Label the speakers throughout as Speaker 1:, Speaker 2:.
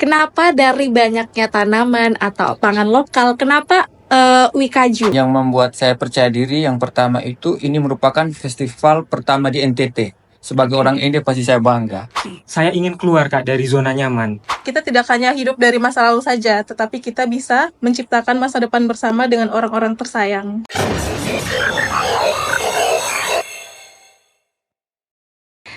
Speaker 1: Kenapa dari banyaknya tanaman atau pangan lokal, kenapa Wikaju?
Speaker 2: Yang membuat saya percaya diri yang pertama itu ini merupakan festival pertama di NTT. Sebagai orang NTT pasti saya bangga.
Speaker 3: Saya ingin keluar, Kak, dari zona nyaman.
Speaker 4: Kita tidak hanya hidup dari masa lalu saja, tetapi kita bisa menciptakan masa depan bersama dengan orang-orang tersayang.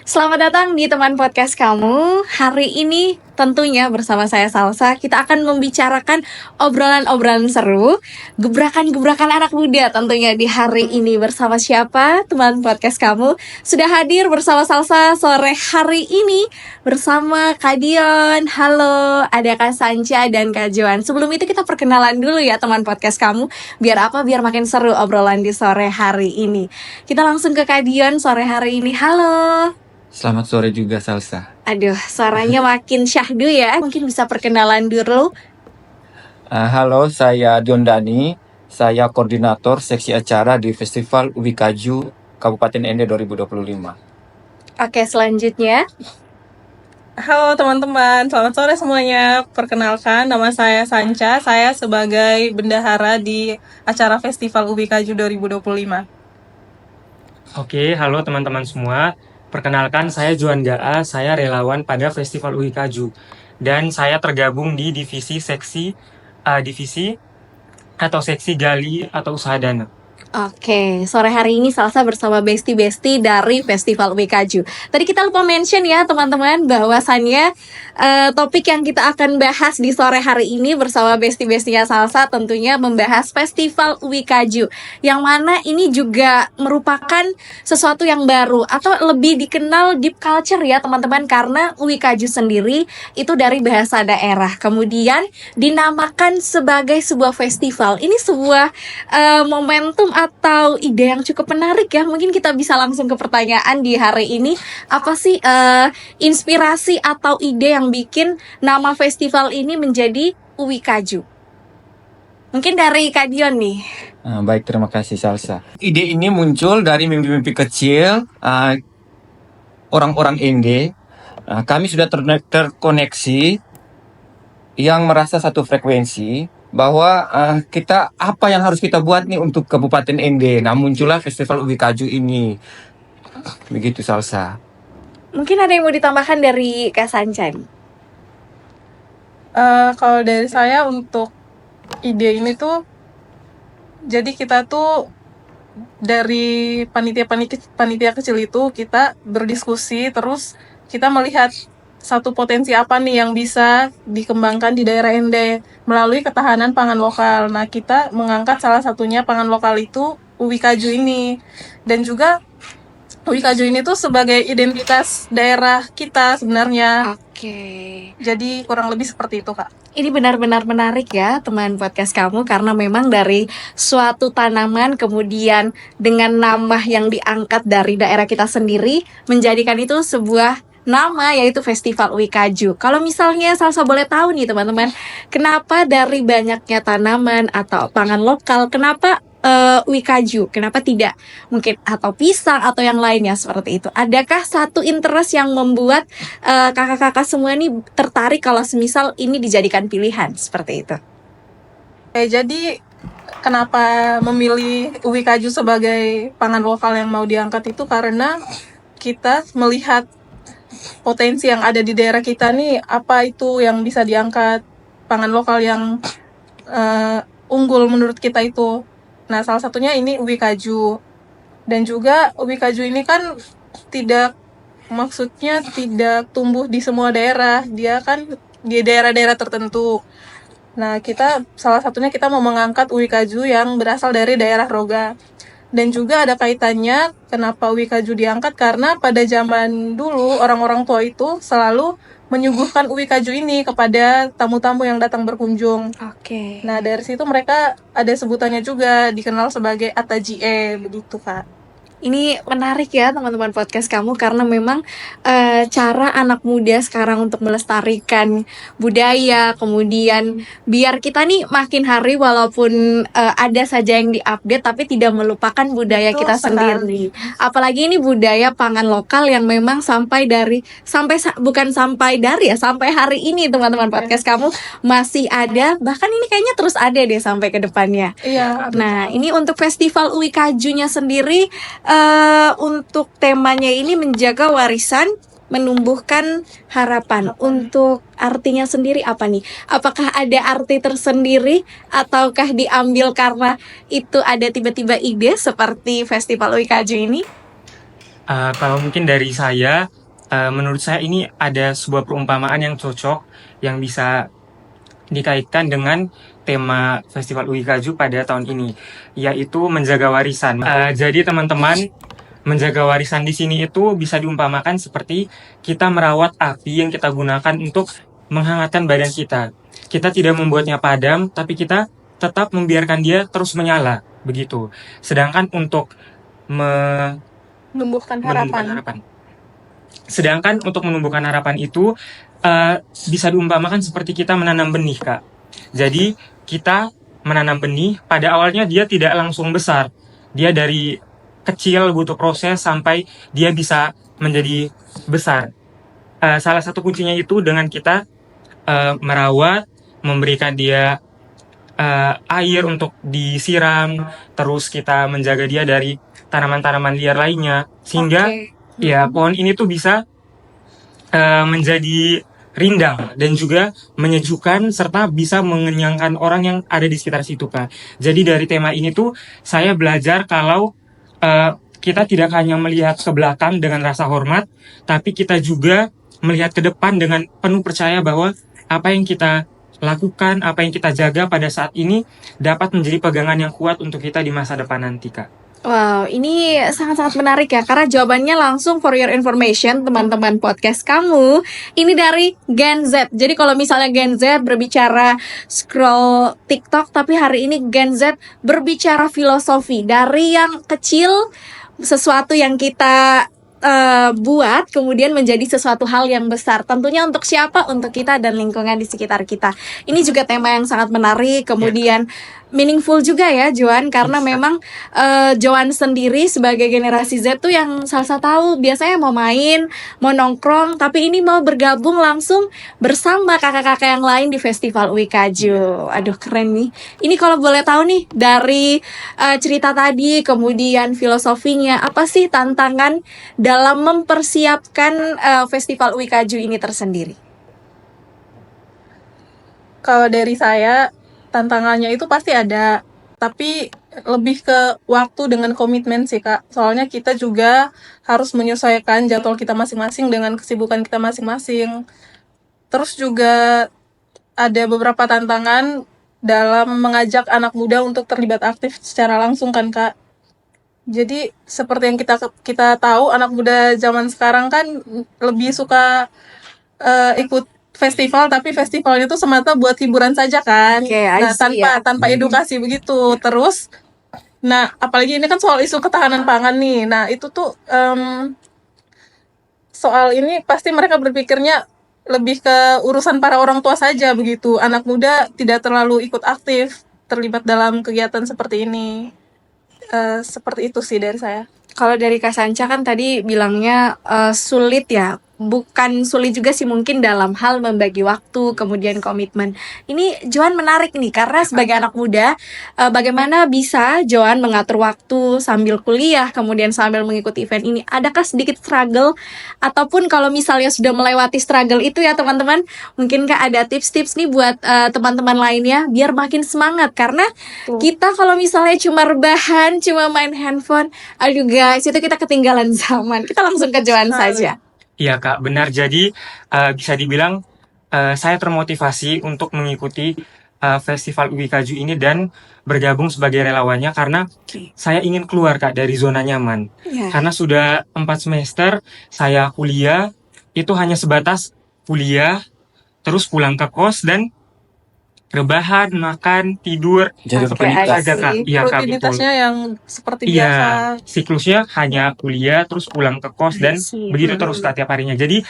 Speaker 1: Selamat datang di teman podcast kamu. Hari ini tentunya bersama saya Salsa, kita akan membicarakan obrolan-obrolan seru, gebrakan-gebrakan anak muda tentunya di hari ini. Bersama siapa? Teman podcast kamu sudah hadir bersama Salsa sore hari ini bersama Kak Dion. Halo, ada Kak Sanca dan Kak Joan. Sebelum itu kita perkenalan dulu ya teman podcast kamu. Biar apa? Biar makin seru obrolan di sore hari ini. Kita langsung ke Kak Dion sore hari ini. Halo.
Speaker 2: Selamat sore juga Salsa.
Speaker 1: Aduh, suaranya makin syahdu ya. Mungkin bisa perkenalan dulu.
Speaker 2: Halo, saya Dion Dani. Saya koordinator seksi acara di Festival Wikaju Kabupaten Ende 2025.
Speaker 1: Oke, selanjutnya.
Speaker 4: Halo teman-teman, selamat sore semuanya. Perkenalkan, nama saya Sanca. Saya sebagai bendahara di acara Festival Wikaju 2025.
Speaker 3: Oke, halo teman-teman semua. Perkenalkan, saya Joan Gaa, saya relawan pada Festival Wikaju. Dan saya tergabung di divisi seksi gali atau usaha dana.
Speaker 1: Oke, sore hari ini Salsa bersama Besti-Besti dari Festival Wikaju. Tadi kita lupa mention ya teman-teman bahwasannya topik yang kita akan bahas di sore hari ini bersama Besti-Bestinya Salsa tentunya membahas Festival Wikaju. Yang mana ini juga merupakan sesuatu yang baru atau lebih dikenal deep culture ya teman-teman. Karena Wikaju sendiri itu dari bahasa daerah. Kemudian dinamakan sebagai sebuah festival. Ini sebuah momentum atau ide yang cukup menarik ya. Mungkin kita bisa langsung ke pertanyaan di hari ini. Apa sih inspirasi atau ide yang bikin nama festival ini menjadi Wikaju? Mungkin dari Kak Dion nih.
Speaker 2: Baik, terima kasih Salsa. Ide ini muncul dari mimpi-mimpi kecil orang-orang Ende. Kami sudah terkoneksi yang merasa satu frekuensi bahwa kita apa yang harus kita buat nih untuk Kabupaten Ende. Nah, muncullah Festival Wikaju ini. Begitu Salsa.
Speaker 1: Mungkin ada yang mau ditambahkan dari Kak Sancan?
Speaker 4: Kalau dari saya untuk ide ini tuh, jadi kita tuh dari panitia kecil itu kita berdiskusi, terus kita melihat satu potensi apa nih yang bisa dikembangkan di daerah Ende melalui ketahanan pangan lokal. Nah, kita mengangkat salah satunya pangan lokal itu Wikaju ini. Dan juga Wikaju ini tuh sebagai identitas daerah kita sebenarnya.
Speaker 1: Oke.
Speaker 4: Jadi kurang lebih seperti itu, Kak.
Speaker 1: Ini benar-benar menarik ya teman podcast kamu. Karena memang dari suatu tanaman kemudian dengan nama yang diangkat dari daerah kita sendiri menjadikan itu sebuah nama, yaitu Festival Wikaju. Kalau misalnya Salsa boleh tahu nih teman-teman, kenapa dari banyaknya tanaman atau pangan lokal, kenapa Wikaju? Kenapa tidak mungkin atau pisang atau yang lainnya seperti itu? Adakah satu interest yang membuat kakak-kakak semua ini tertarik kalau semisal ini dijadikan pilihan seperti itu?
Speaker 4: Jadi kenapa memilih Wikaju sebagai pangan lokal yang mau diangkat itu karena kita melihat potensi yang ada di daerah kita nih, apa itu yang bisa diangkat pangan lokal yang unggul menurut kita itu. Nah, salah satunya ini Wikaju. Dan juga Wikaju ini kan maksudnya tidak tumbuh di semua daerah, dia kan di daerah-daerah tertentu. Nah, salah satunya kita mau mengangkat Wikaju yang berasal dari daerah Roga. Dan juga ada kaitannya kenapa Wikaju diangkat, karena pada zaman dulu orang-orang tua itu selalu menyuguhkan Wikaju ini kepada tamu-tamu yang datang berkunjung.
Speaker 1: Oke.
Speaker 4: Nah, dari situ mereka ada sebutannya juga, dikenal sebagai Atajie, begitu Kak.
Speaker 1: Ini menarik ya teman-teman podcast kamu, karena memang cara anak muda sekarang untuk melestarikan budaya, kemudian biar kita nih makin hari walaupun ada saja yang diupdate tapi tidak melupakan budaya
Speaker 4: Betul
Speaker 1: kita
Speaker 4: sekali.
Speaker 1: sendiri. Apalagi ini budaya pangan lokal yang memang sampai sampai hari ini teman-teman podcast kamu masih ada, bahkan ini kayaknya terus ada deh sampai ke depannya.
Speaker 4: Iya.
Speaker 1: Nah, ini untuk Festival Uwi Kajunya sendiri, untuk temanya ini menjaga warisan, menumbuhkan harapan. Untuk artinya sendiri apa nih? Apakah ada arti tersendiri ataukah diambil karena itu ada tiba-tiba ide seperti Festival Uwi Kaju ini?
Speaker 3: Kalau mungkin dari saya, menurut saya ini ada sebuah perumpamaan yang cocok yang bisa dikaitkan dengan tema Festival Uwi Kaju pada tahun ini, yaitu menjaga warisan. Jadi teman-teman, menjaga warisan di sini itu bisa diumpamakan seperti kita merawat api yang kita gunakan untuk menghangatkan badan kita. Kita tidak membuatnya padam, tapi kita tetap membiarkan dia terus menyala, begitu. Sedangkan untuk
Speaker 4: Menumbuhkan
Speaker 3: menumbuhkan
Speaker 4: harapan.
Speaker 3: harapan. Sedangkan untuk menumbuhkan harapan itu bisa diumpamakan seperti kita menanam benih, Kak. Jadi kita menanam benih, pada awalnya dia tidak langsung besar. Dia dari kecil butuh proses sampai dia bisa menjadi besar. Salah satu kuncinya itu dengan kita merawat, memberikan dia air untuk disiram, terus kita menjaga dia dari tanaman-tanaman liar lainnya, sehingga
Speaker 1: Oke.
Speaker 3: ya pohon ini tuh bisa menjadi rindang dan juga menyejukkan serta bisa mengenyangkan orang yang ada di sekitar situ, Kak. Jadi dari tema ini tuh saya belajar kalau kita tidak hanya melihat ke belakang dengan rasa hormat, tapi kita juga melihat ke depan dengan penuh percaya bahwa apa yang kita lakukan, apa yang kita jaga pada saat ini dapat menjadi pegangan yang kuat untuk kita di masa depan nanti, Kak.
Speaker 1: Wow, ini sangat-sangat menarik ya, karena jawabannya langsung for your information teman-teman podcast kamu. Ini dari Gen Z. Jadi kalau misalnya Gen Z berbicara scroll TikTok, tapi hari ini Gen Z berbicara filosofi. Dari yang kecil, sesuatu yang kita buat kemudian menjadi sesuatu hal yang besar. Tentunya untuk siapa? Untuk kita dan lingkungan di sekitar kita. Ini juga tema yang sangat menarik, kemudian meaningful juga ya Joan, karena
Speaker 3: Bisa.
Speaker 1: memang Joan sendiri sebagai generasi Z tuh yang salsa tahu biasanya mau main, mau nongkrong, tapi ini mau bergabung langsung bersama kakak-kakak yang lain di Festival Uwi Kaju. Aduh keren nih. Ini kalau boleh tahu nih dari cerita tadi, kemudian filosofinya, apa sih tantangan dalam mempersiapkan Festival Uwi Kaju ini tersendiri?
Speaker 4: Kalau dari saya, tantangannya itu pasti ada, tapi lebih ke waktu dengan komitmen sih, Kak. Soalnya kita juga harus menyesuaikan jadwal kita masing-masing dengan kesibukan kita masing-masing. Terus juga ada beberapa tantangan dalam mengajak anak muda untuk terlibat aktif secara langsung kan, Kak. Jadi seperti yang kita tahu, anak muda zaman sekarang kan lebih suka ikut festival, tapi festivalnya itu semata buat hiburan saja kan.
Speaker 1: Oke, I
Speaker 4: Nah,
Speaker 1: see ya.
Speaker 4: tanpa edukasi begitu. Terus nah, apalagi ini kan soal isu ketahanan pangan nih. Nah, itu tuh soal ini pasti mereka berpikirnya lebih ke urusan para orang tua saja begitu. Anak muda tidak terlalu ikut aktif terlibat dalam kegiatan seperti ini. Seperti itu sih dari saya.
Speaker 1: Kalau dari Kak Sanca kan tadi bilangnya sulit ya. Bukan sulit juga sih mungkin dalam hal membagi waktu, kemudian komitmen. Ini Joan menarik nih, karena sebagai anak muda, bagaimana bisa Joan mengatur waktu sambil kuliah, kemudian sambil mengikuti event ini? Adakah sedikit struggle? Ataupun kalau misalnya sudah melewati struggle itu ya teman-teman, mungkinkah ada tips-tips nih buat teman-teman lainnya biar makin semangat? Karena kita kalau misalnya cuma rebahan, cuma main handphone, aduh guys, itu kita ketinggalan zaman. Kita langsung ke Joan saja.
Speaker 3: Iya, Kak, benar. Jadi bisa dibilang saya termotivasi untuk mengikuti Festival Uwi Kaju ini dan bergabung sebagai relawannya karena saya ingin keluar, Kak, dari zona nyaman.
Speaker 1: Ya.
Speaker 3: Karena sudah 4 semester saya kuliah, itu hanya sebatas kuliah, terus pulang ke kos dan rebahan, makan, tidur.
Speaker 2: Jadi
Speaker 1: Oke,
Speaker 2: rutinitas.
Speaker 1: I
Speaker 3: Aja Kak,
Speaker 1: see.
Speaker 3: iya Kak, betul.
Speaker 4: Rutinitasnya yang seperti
Speaker 3: Iya,
Speaker 4: biasa.
Speaker 3: siklusnya hanya kuliah terus pulang ke kos dan
Speaker 1: Sih.
Speaker 3: begitu terus Kak tiap harinya. Jadi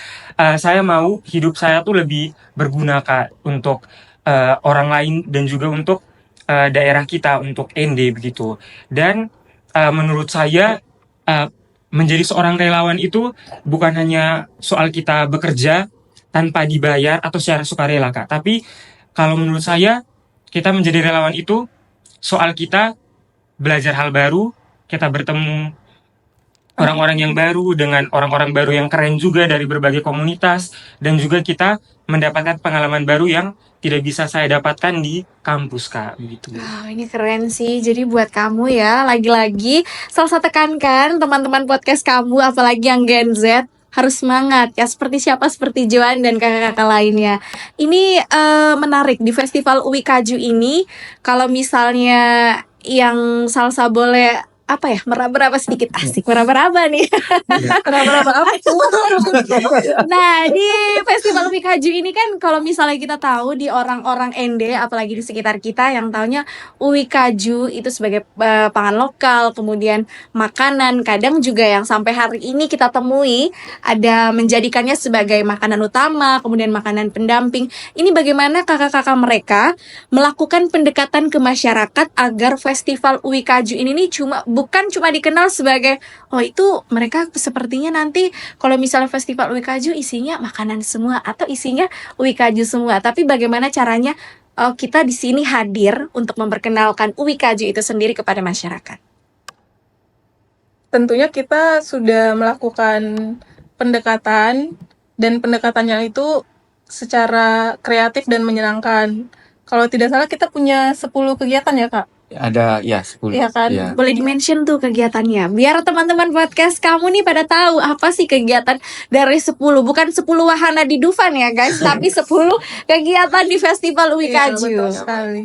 Speaker 3: saya mau hidup saya tuh lebih berguna Kak untuk orang lain dan juga untuk daerah kita, untuk ND begitu. Dan menurut saya menjadi seorang relawan itu bukan hanya soal kita bekerja tanpa dibayar atau secara sukarela Kak, tapi kalau menurut saya kita menjadi relawan itu soal kita belajar hal baru, kita bertemu orang-orang yang baru dengan orang-orang baru yang keren juga dari berbagai komunitas, dan juga kita mendapatkan pengalaman baru yang tidak bisa saya dapatkan di kampus Kak begitu.
Speaker 1: Wow, ini keren sih. Jadi buat kamu ya, lagi-lagi selalu saya tekankan teman-teman podcast kamu, apalagi yang Gen Z, harus semangat ya, seperti siapa, seperti Joan dan kakak-kakak lainnya. Ini menarik di Festival UI Kaju ini. Kalau misalnya yang salsa boleh apa ya, meraba-raba sedikit, asik meraba-raba nih.
Speaker 4: Berapa apa tuh?
Speaker 1: Nah, di Festival Mikaju ini kan kalau misalnya kita tahu di orang-orang ND, apalagi di sekitar kita yang taunya Uwikaju itu sebagai pangan lokal, kemudian makanan, kadang juga yang sampai hari ini kita temui ada menjadikannya sebagai makanan utama, kemudian makanan pendamping. Ini bagaimana kakak-kakak mereka melakukan pendekatan ke masyarakat agar Festival Uwikaju ini nih bukan cuma dikenal sebagai oh itu mereka sepertinya nanti kalau misalnya Festival Uwikaju isinya makanan semua atau isinya Uwikaju semua, tapi bagaimana caranya kita di sini hadir untuk memperkenalkan Uwikaju itu sendiri kepada masyarakat.
Speaker 4: Tentunya kita sudah melakukan pendekatan, dan pendekatannya itu secara kreatif dan menyenangkan. Kalau tidak salah kita punya 10 kegiatan ya Kak?
Speaker 2: Ada ya 10.
Speaker 4: Iya kan?
Speaker 2: Ya.
Speaker 1: Boleh di-mention tuh kegiatannya, biar teman-teman podcast kamu nih pada tahu apa sih kegiatan dari 10, bukan 10 wahana di Dufan ya guys, tapi 10 kegiatan di Festival
Speaker 4: Iya,
Speaker 1: Uwikaju.
Speaker 4: betul sekali.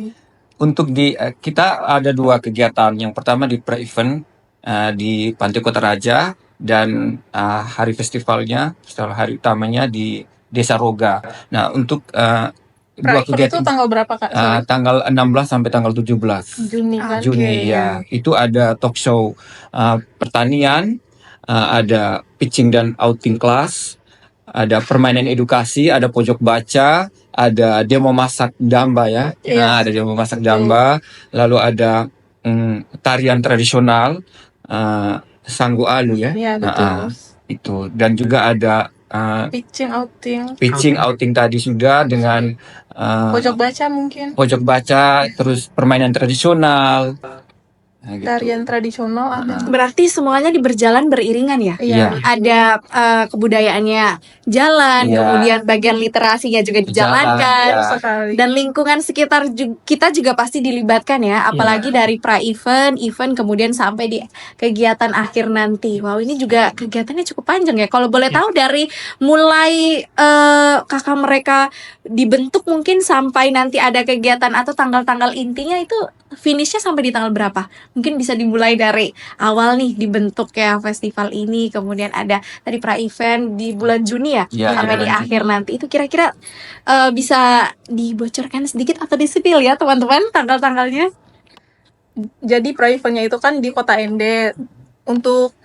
Speaker 2: Untuk kita ada 2 kegiatan. Yang pertama di pre-event di Pantai Kota Raja, dan hari festivalnya, setelah hari utamanya di Desa Roga. Nah, untuk 2
Speaker 4: Private itu
Speaker 2: kegiatan
Speaker 4: tanggal berapa Kak? Sorry.
Speaker 2: tanggal 16 sampai tanggal 17
Speaker 4: Juni kan?
Speaker 2: Juni ya. Itu ada talk show pertanian, ada pitching dan outing class, ada permainan edukasi, ada pojok baca, ada demo masak damba ya.
Speaker 4: Iya.
Speaker 2: Nah, ada demo masak damba, lalu ada tarian tradisional Sanggu Alu ya.
Speaker 4: Iya betul.
Speaker 2: Itu, dan juga ada
Speaker 4: Pitching, outing,
Speaker 2: pitching outing tadi sudah, dengan
Speaker 4: pojok baca mungkin,
Speaker 2: pojok baca, terus permainan tradisional. Nah, gitu.
Speaker 4: tarian tradisional ada.
Speaker 1: Berarti semuanya berjalan beriringan ya?
Speaker 2: Iya.
Speaker 1: Ada kebudayaannya jalan,
Speaker 2: Iya.
Speaker 1: kemudian bagian literasinya juga dijalankan,
Speaker 2: Iya.
Speaker 4: Betul sekali.
Speaker 1: dan lingkungan sekitar kita juga pasti dilibatkan ya, apalagi dari pra-event, event, kemudian sampai di kegiatan akhir nanti. Wow, ini juga kegiatannya cukup panjang ya. Kalau boleh tahu dari mulai kakak mereka dibentuk mungkin sampai nanti ada kegiatan atau tanggal-tanggal intinya itu finishnya sampai di tanggal berapa? Mungkin bisa dimulai dari awal nih dibentuk ya festival ini, kemudian ada tadi pra-event di bulan Juni ya,
Speaker 2: Iya,
Speaker 1: sampai
Speaker 2: iya,
Speaker 1: di
Speaker 2: bulan
Speaker 1: akhir nanti. Itu kira-kira bisa dibocorkan sedikit atau disipil ya teman-teman tanggal-tanggalnya?
Speaker 4: Jadi pra-eventnya itu kan di Kota ND. Untuk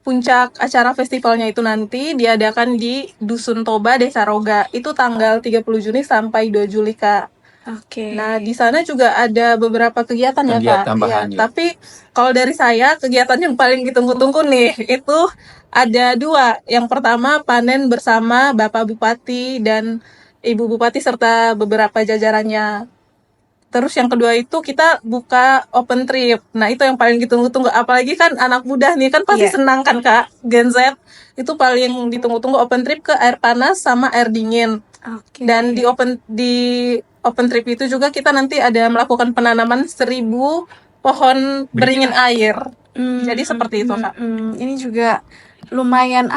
Speaker 4: puncak acara festivalnya itu nanti diadakan di Dusun Toba, Desa Roga. Itu tanggal 30 Juni sampai 2 Juli Kak.
Speaker 1: Oke.
Speaker 4: Nah, di sana juga ada beberapa kegiatan ya
Speaker 2: Kegiatan
Speaker 4: Kak.
Speaker 2: tambahan,
Speaker 4: Iya,
Speaker 2: ya.
Speaker 4: tapi kalau dari saya kegiatan yang paling ditunggu-tunggu nih itu ada 2. Yang pertama panen bersama Bapak Bupati dan Ibu Bupati serta beberapa jajarannya. Terus yang kedua itu kita buka open trip. Nah, itu yang paling ditunggu-tunggu. Apalagi kan anak muda nih kan pasti
Speaker 1: Iya.
Speaker 4: senang kan Kak. Gen Z itu paling ditunggu-tunggu open trip ke air panas sama air dingin.
Speaker 1: Oke.
Speaker 4: Dan di open trip itu juga kita nanti ada melakukan penanaman 1000 pohon beringin air. Jadi seperti itu, Kak.
Speaker 1: Ini juga lumayan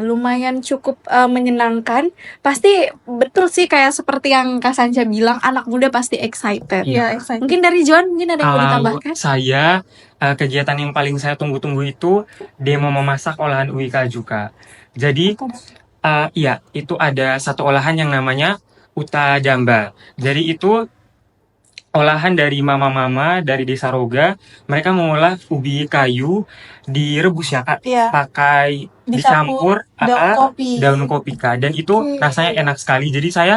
Speaker 1: lumayan cukup menyenangkan. Pasti betul sih kayak seperti yang Kak Sanca bilang, anak muda pasti excited.
Speaker 4: Iya, excited.
Speaker 1: Mungkin dari John, mungkin ada yang mau
Speaker 3: Kalau
Speaker 1: ditambahkan?
Speaker 3: saya, kegiatan yang paling saya tunggu-tunggu itu demo memasak olahan Uwikaju Kak. Jadi iya, itu ada satu olahan yang namanya Uta Damba. Jadi itu olahan dari mama-mama dari Desa Roga. Mereka mengolah ubi kayu direbus ya Kak,
Speaker 4: Iya,
Speaker 3: pakai dicampur daun kopi Kak, dan itu rasanya enak sekali. Jadi saya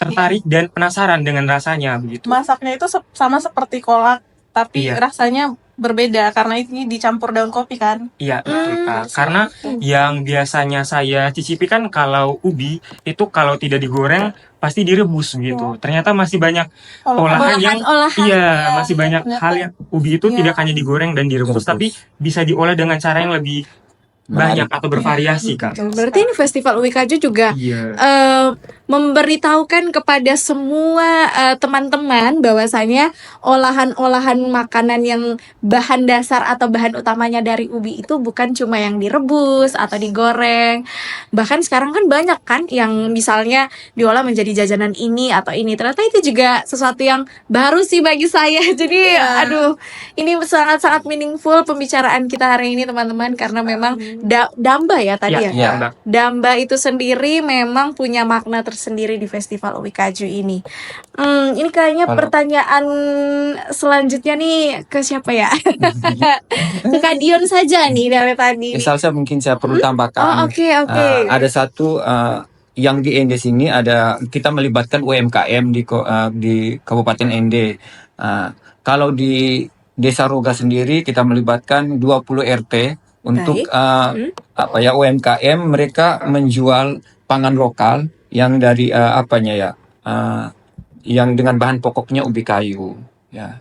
Speaker 3: tertarik dan penasaran dengan rasanya begitu.
Speaker 4: Masaknya itu sama seperti kolak, tapi
Speaker 3: Iya.
Speaker 4: rasanya berbeda karena ini dicampur daun kopi kan.
Speaker 3: Iya betul Kak. Karena yang biasanya saya cicipi kan kalau ubi itu kalau tidak digoreng pasti direbus gitu. Ternyata masih banyak olahan yang
Speaker 1: Olahan.
Speaker 3: masih banyak
Speaker 4: ternyata.
Speaker 3: hal yang ubi itu
Speaker 4: Iya.
Speaker 3: tidak hanya digoreng dan direbus, tapi bisa diolah dengan cara yang lebih banyak atau bervariasi Kak.
Speaker 1: Berarti ini Festival Ubi Kaju juga
Speaker 3: Iya.
Speaker 1: memberitahukan kepada semua teman-teman bahwasanya olahan-olahan makanan yang bahan dasar atau bahan utamanya dari ubi itu bukan cuma yang direbus atau digoreng. Bahkan sekarang kan banyak kan yang misalnya diolah menjadi jajanan ini atau ini. Ternyata itu juga sesuatu yang baru sih bagi saya. Jadi aduh, ini sangat-sangat meaningful pembicaraan kita hari ini teman-teman, karena memang damba ya tadi ya.
Speaker 2: Iya.
Speaker 3: Mbak.
Speaker 1: Damba itu sendiri memang punya makna tersendiri di Festival Ubi Kaju ini. Ini kayaknya
Speaker 2: Kalau-
Speaker 1: pertanyaan selanjutnya nih ke siapa ya? Ke Kak Dion saja nih dari tadi.
Speaker 2: Salsa mungkin saya perlu tambahkan.
Speaker 1: Oke.
Speaker 2: Ada satu yang di Ende sini ada kita melibatkan UMKM di Kabupaten Ende. Kalau di Desa Roga sendiri kita melibatkan 20 RT untuk UMKM, mereka menjual pangan lokal yang dari yang dengan bahan pokoknya ubi kayu. Ya,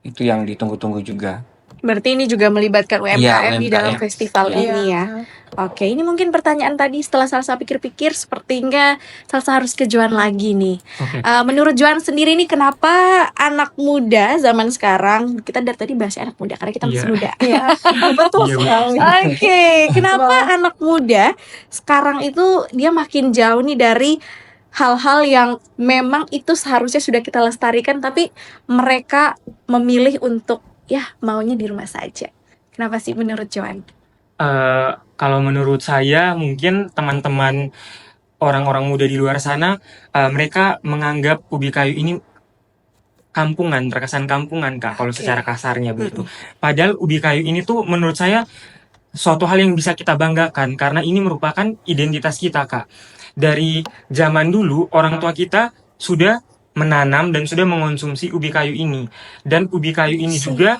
Speaker 2: itu yang ditunggu-tunggu juga.
Speaker 1: Berarti ini juga melibatkan UMKM di dalam
Speaker 2: UMKM.
Speaker 1: festival ini ya. Oke, ini mungkin pertanyaan tadi setelah Salsa pikir-pikir sepertinya Salsa harus ke Joan lagi nih.
Speaker 3: Oke.
Speaker 1: Menurut Joan sendiri nih, kenapa anak muda zaman sekarang, kita dari tadi bahas anak muda karena kita masih
Speaker 3: Iya.
Speaker 1: muda.
Speaker 4: Iya, betul
Speaker 3: Iya,
Speaker 4: sekali.
Speaker 1: Oke, kenapa anak muda sekarang itu dia makin jauh nih dari hal-hal yang memang itu seharusnya sudah kita lestarikan, tapi mereka memilih untuk ya maunya di rumah saja. Kenapa sih menurut Joan?
Speaker 3: Kalau menurut saya mungkin teman-teman orang-orang muda di luar sana mereka menganggap ubi kayu ini kampungan, terkesan kampungan Kak, kalau secara kasarnya begitu. Padahal ubi kayu ini tuh menurut saya suatu hal yang bisa kita banggakan karena ini merupakan identitas kita Kak. Dari zaman dulu orang tua kita sudah menanam dan sudah mengonsumsi ubi kayu ini, dan ubi kayu ini juga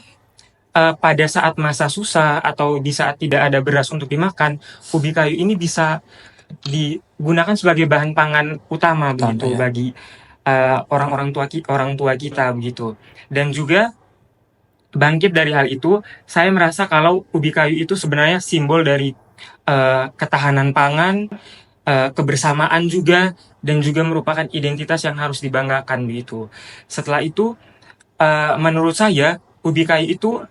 Speaker 3: pada saat masa susah atau di saat tidak ada beras untuk dimakan, ubi kayu ini bisa digunakan sebagai bahan pangan utama begitu
Speaker 2: ya.
Speaker 3: bagi orang tua kita begitu. Dan juga bangkit dari hal itu, saya merasa kalau ubi kayu itu sebenarnya simbol dari ketahanan pangan, kebersamaan juga, dan juga merupakan identitas yang harus dibanggakan begitu. Setelah itu menurut saya ubi kayu itu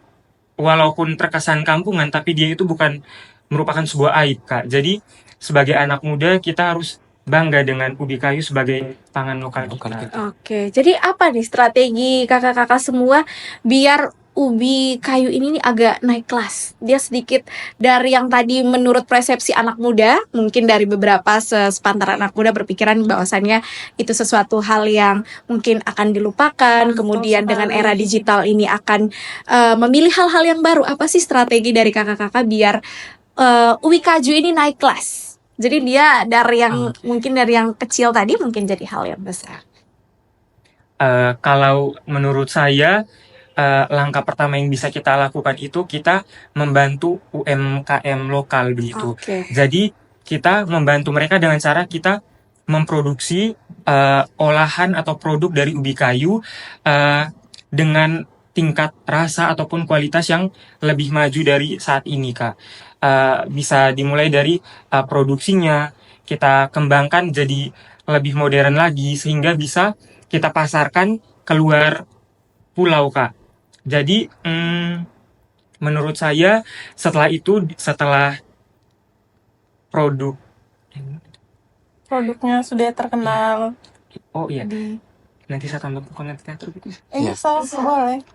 Speaker 3: walaupun terkesan kampungan, tapi dia itu bukan merupakan sebuah aib Kak. Jadi sebagai anak muda kita harus bangga dengan ubi kayu sebagai pangan lokal kita.
Speaker 1: Oke, jadi apa nih strategi kakak-kakak semua biar ubi kayu ini nih agak naik kelas? Dia sedikit dari yang tadi menurut persepsi anak muda, mungkin dari beberapa sepantaran anak muda berpikiran bahwasannya itu sesuatu hal yang mungkin akan dilupakan, kemudian dengan era digital ini akan memilih hal-hal yang baru. Apa sih strategi dari kakak-kakak biar ubi kaju ini naik kelas? Jadi dia dari yang mungkin dari yang kecil tadi mungkin jadi hal yang besar.
Speaker 3: Kalau menurut saya langkah pertama yang bisa kita lakukan itu kita membantu UMKM lokal begitu. Jadi kita membantu mereka dengan cara kita memproduksi olahan atau produk dari ubi kayu dengan tingkat rasa ataupun kualitas yang lebih maju dari saat ini Kak. Bisa dimulai dari produksinya, kita kembangkan jadi lebih modern lagi sehingga bisa kita pasarkan keluar pulau Kak. Jadi menurut saya setelah
Speaker 4: produknya sudah terkenal.
Speaker 3: Oh iya, nanti saya tambah konten teater gitu.
Speaker 4: Bisa, boleh.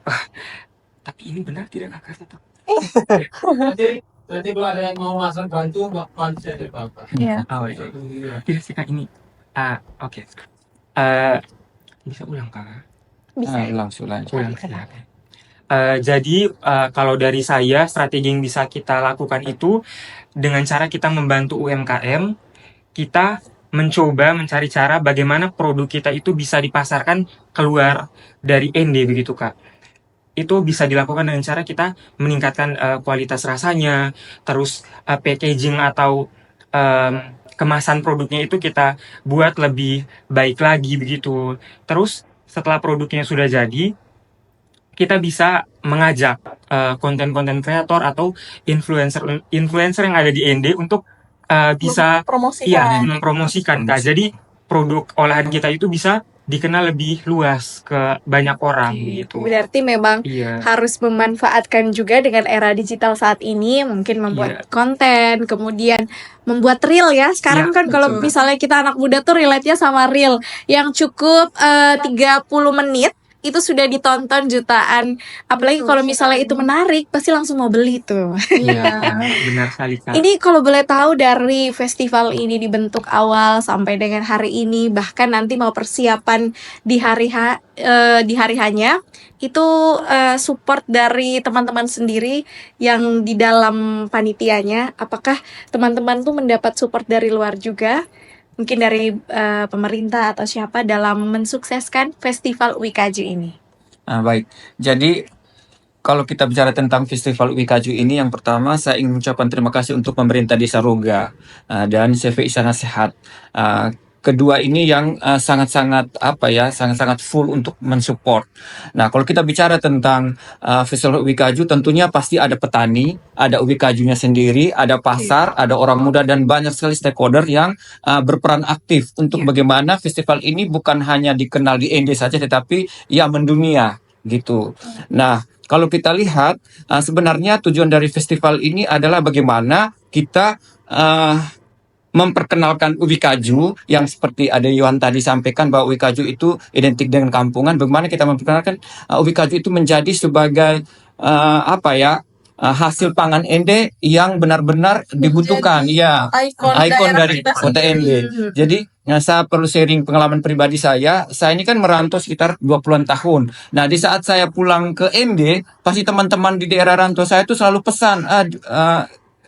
Speaker 3: Tapi ini benar tidak Kakak satu?
Speaker 5: Nanti kalau ada yang mau masuk bantu, bisa Bapak.
Speaker 4: Iya.
Speaker 3: Oh iya. Tidak sih Kak ini. Oke. Bisa ulang Kak.
Speaker 1: Bisa.
Speaker 2: Langsung lanjut.
Speaker 3: Ulang, silakan. Jadi kalau dari saya, strategi yang bisa kita lakukan itu dengan cara kita membantu UMKM, kita mencoba mencari cara bagaimana produk kita itu bisa dipasarkan keluar dari ND begitu Kak. Itu bisa dilakukan dengan cara kita meningkatkan kualitas rasanya, terus packaging atau kemasan produknya itu kita buat lebih baik lagi begitu. Terus setelah produknya sudah jadi, kita bisa mengajak konten-konten kreator atau influencer yang ada di ND untuk bisa
Speaker 4: Promosikan.
Speaker 3: mempromosikan Kak. Jadi produk olahan kita itu bisa dikenal lebih luas ke banyak orang gitu.
Speaker 1: Berarti memang
Speaker 3: Iya.
Speaker 1: harus memanfaatkan juga dengan era digital saat ini, mungkin membuat konten, kemudian membuat reel ya. Sekarang
Speaker 3: Iya,
Speaker 1: kan kalau
Speaker 3: betul.
Speaker 1: misalnya kita anak muda tuh relate-nya sama reel yang cukup 30 menit itu sudah ditonton jutaan. Apalagi kalau misalnya itu menarik, pasti langsung mau beli tuh.
Speaker 3: Iya, benar sekali Kak.
Speaker 1: Ini kalau boleh tahu dari festival ini dibentuk awal sampai dengan hari ini, bahkan nanti mau persiapan di di hari hanya itu support dari teman-teman sendiri yang di dalam panitianya. Apakah teman-teman tuh mendapat support dari luar juga? Mungkin dari pemerintah atau siapa dalam mensukseskan festival Wikaju ini?
Speaker 2: Baik. Jadi kalau kita bicara tentang Festival Wikaju ini, yang pertama saya ingin mengucapkan terima kasih untuk pemerintah Desa Roga dan CV Istana Sehat. Kedua ini yang sangat-sangat sangat-sangat full untuk mensupport. Nah, kalau kita bicara tentang Festival Wikaju, tentunya pasti ada petani, ada Wikajunya sendiri, ada pasar, ada orang muda dan banyak sekali stakeholder yang berperan aktif untuk bagaimana festival ini bukan hanya dikenal di ND saja, tetapi ya mendunia gitu. Nah, kalau kita lihat sebenarnya tujuan dari festival ini adalah bagaimana kita memperkenalkan Wikaju yang seperti ada Yohan tadi sampaikan bahwa Wikaju itu identik dengan kampungan. Bagaimana kita memperkenalkan Wikaju itu menjadi sebagai hasil pangan ND yang benar-benar dibutuhkan, ya, ikon dari kota ND. Jadi saya perlu sharing pengalaman pribadi saya. Saya ini kan merantau sekitar 20-an tahun. Nah, di saat saya pulang ke ND, pasti teman-teman di daerah rantau saya itu selalu pesan,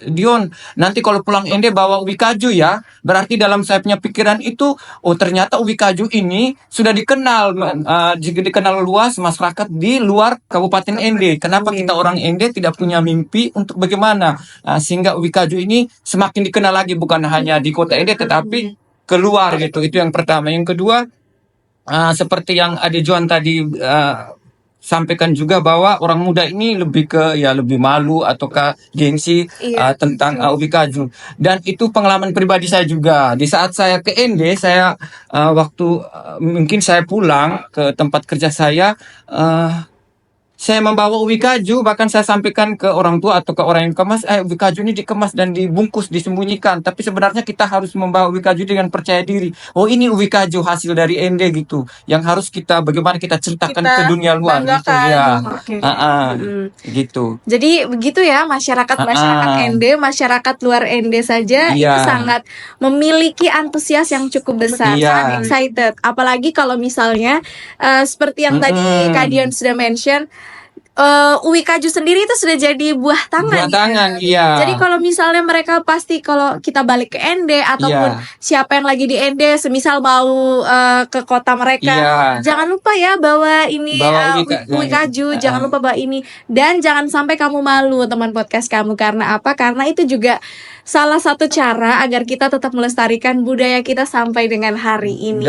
Speaker 2: Dion, nanti kalau pulang ND bawa Wikaju ya. Berarti dalam saya punya pikiran itu, oh ternyata Wikaju ini sudah dikenal, juga dikenal luas masyarakat di luar Kabupaten ND. Kenapa kita orang ND tidak punya mimpi untuk bagaimana sehingga Wikaju ini semakin dikenal lagi, bukan hanya di kota ND tetapi keluar gitu. Itu yang pertama. Yang kedua, seperti yang Ade Johan tadi sampaikan juga bahwa orang muda ini lebih malu ataukah gengsi tentang Wikaju. Dan itu pengalaman pribadi saya juga. Di saat saya ke ND, saya mungkin saya pulang ke tempat kerja saya membawa Wikaju, bahkan saya sampaikan ke orang tua atau ke orang yang kemas, Wikaju ini dikemas dan dibungkus, disembunyikan. Tapi sebenarnya kita harus membawa Wikaju dengan percaya diri. Oh, ini Wikaju hasil dari ND gitu. Yang harus bagaimana kita ceritakan ke dunia luar gitu ya. Gitu.
Speaker 1: Jadi begitu ya, masyarakat ND, masyarakat luar ND saja itu sangat memiliki antusias yang cukup besar, sangat excited. Apalagi kalau misalnya seperti yang tadi Kak Dion sudah mention, Wikaju sendiri itu sudah jadi buah tangan. Jadi kalau misalnya mereka pasti kalau kita balik ke ND ataupun siapa yang lagi di ND, semisal mau ke kota mereka, jangan lupa ya bawa ini Wikaju, jangan lupa bawa ini, dan jangan sampai kamu malu teman podcast kamu. Karena apa? Karena itu juga salah satu cara agar kita tetap melestarikan budaya kita sampai dengan hari ini.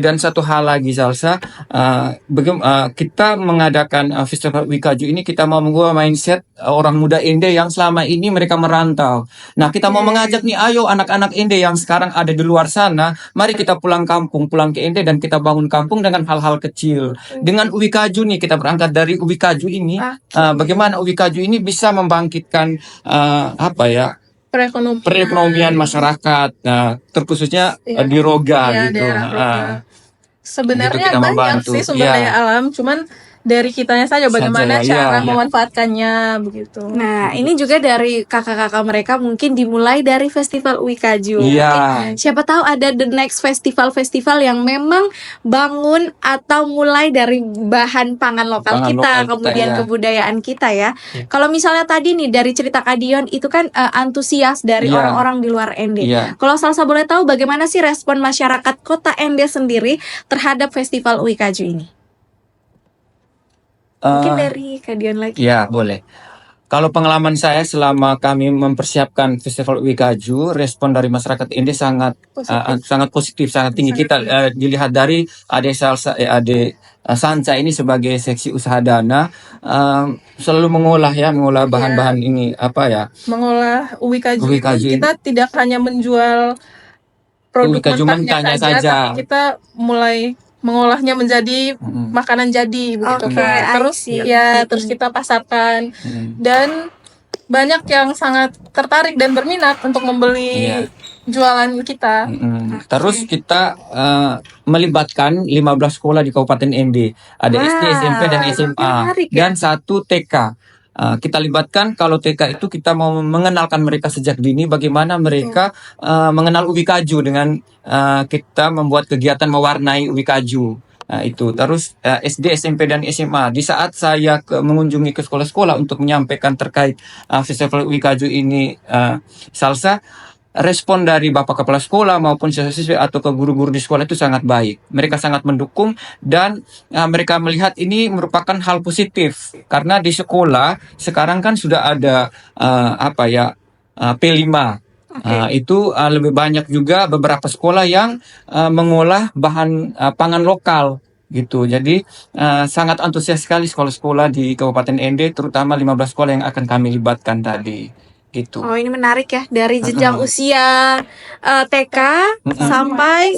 Speaker 2: Dan satu hal lagi, Salsa, kita mengadakan festival Wikaju ini, kita mau mengubah mindset orang muda ND yang selama ini mereka merantau. Nah, kita mau mengajak nih, ayo anak-anak ND yang sekarang ada di luar sana, mari kita pulang ke ND dan kita bangun kampung dengan hal-hal kecil. Dengan Wikaju nih, kita berangkat dari Wikaju ini, bagaimana Wikaju ini bisa membangkitkan perekonomian masyarakat, terkhususnya di Roga gitu.
Speaker 4: Sebenarnya banyak sih sumber daya alam, cuman dari kitanya saja bagaimana
Speaker 2: Saja,
Speaker 4: cara
Speaker 2: iya.
Speaker 4: memanfaatkannya begitu.
Speaker 1: Nah, ini juga dari kakak-kakak mereka mungkin dimulai dari Festival Wikaju.
Speaker 2: Iya.
Speaker 1: Siapa tahu ada the next festival-festival yang memang bangun atau mulai dari bahan pangan lokal
Speaker 2: Pangan
Speaker 1: kita,
Speaker 2: lokal kita,
Speaker 1: kemudian
Speaker 2: iya.
Speaker 1: kebudayaan kita ya.
Speaker 3: Iya.
Speaker 1: Kalau misalnya tadi nih dari cerita Kak Dion itu kan antusias dari
Speaker 2: Iya.
Speaker 1: orang-orang di luar Ende.
Speaker 2: Iya.
Speaker 1: Kalau Salsa boleh tahu bagaimana sih respon masyarakat Kota Ende sendiri terhadap Festival Wikaju ini? Mungkin dari Kak Dion lagi.
Speaker 2: Ya, boleh. Kalau pengalaman saya selama kami mempersiapkan Festival Wikaju, respon dari masyarakat ini sangat positif, sangat tinggi. Kita dilihat dari Ade Sanca ini sebagai seksi usaha dana selalu mengolah bahan-bahan ini
Speaker 4: Mengolah uwi kaju,
Speaker 2: Uwi kaju
Speaker 4: kita tidak hanya menjual produk
Speaker 2: Uwi kaju
Speaker 4: mentahnya
Speaker 2: mentahnya saja.
Speaker 4: tapi kita mulai mengolahnya menjadi makanan jadi begitu
Speaker 1: Oke,
Speaker 4: kan.
Speaker 1: I
Speaker 4: Terus
Speaker 1: see.
Speaker 4: terus kita pasarkan dan banyak yang sangat tertarik dan berminat untuk membeli
Speaker 2: Iya.
Speaker 4: jualan kita.
Speaker 2: Terus kita melibatkan 15 sekolah di Kabupaten ND. Ada SD, SMP, dan SMA.
Speaker 1: menarik ya.
Speaker 2: Dan 1 TK. Kita libatkan kalau TK itu kita mau mengenalkan mereka sejak dini bagaimana mereka mengenal ubi kaju dengan kita membuat kegiatan mewarnai ubi kaju. Itu terus SD, SMP, dan SMA. Di saat saya mengunjungi ke sekolah-sekolah untuk menyampaikan terkait Festival Uwi Kaju ini, Salsa, respon dari Bapak Kepala Sekolah maupun siswa-siswi atau ke guru-guru di sekolah itu sangat baik. Mereka sangat mendukung dan mereka melihat ini merupakan hal positif karena di sekolah sekarang kan sudah ada P5. Itu lebih banyak juga beberapa sekolah yang mengolah bahan pangan lokal gitu. Jadi sangat antusias sekali sekolah-sekolah di Kabupaten ND, terutama 15 sekolah yang akan kami libatkan tadi. Gitu.
Speaker 1: Oh, ini menarik ya, dari jenjang usia TK sampai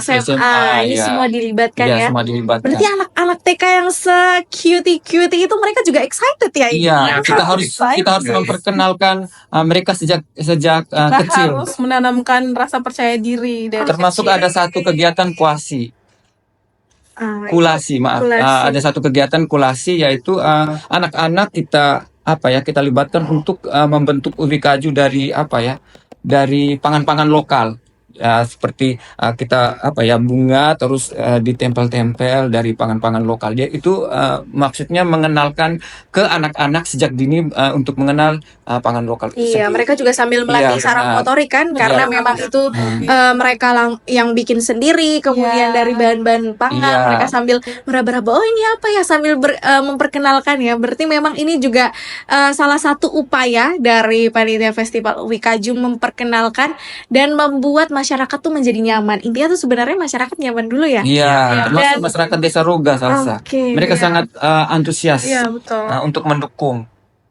Speaker 1: SMA. Ini
Speaker 2: iya.
Speaker 1: semua dilibatkan
Speaker 2: Iya,
Speaker 1: ya.
Speaker 2: semua dilibatkan.
Speaker 1: Berarti anak-anak TK yang se-cutie-cutie itu mereka juga excited ya?
Speaker 2: Iya, kita harus memperkenalkan mereka sejak
Speaker 4: Kita
Speaker 2: kecil.
Speaker 4: harus menanamkan rasa percaya diri dari
Speaker 2: Termasuk
Speaker 4: kecil.
Speaker 2: ada satu kegiatan kulasi.
Speaker 1: Kulasi.
Speaker 2: Ada satu kegiatan kulasi yaitu anak-anak kita libatkan untuk membentuk ubi kaju dari dari pangan-pangan lokal. Seperti kita bunga terus ditempel-tempel dari pangan-pangan lokal. Dia itu maksudnya mengenalkan ke anak-anak sejak dini untuk mengenal pangan lokal.
Speaker 1: Iya, mereka juga sambil melatih saraf motorik kan, karena memang itu mereka yang bikin sendiri, kemudian dari bahan-bahan pangan mereka sambil meraba-raba, oh ini apa ya, sambil memperkenalkan ya. Berarti memang ini juga salah satu upaya dari panitia Festival Uwi Kaju memperkenalkan dan membuat masyarakat tuh menjadi nyaman. Intinya tuh sebenarnya masyarakat nyaman dulu ya.
Speaker 2: Iya, termasuk
Speaker 1: Dan-
Speaker 2: masyarakat Desa Roga, Salsa.
Speaker 1: Oke,
Speaker 2: Mereka
Speaker 1: iya.
Speaker 2: sangat antusias
Speaker 4: Iya, betul.
Speaker 2: untuk mendukung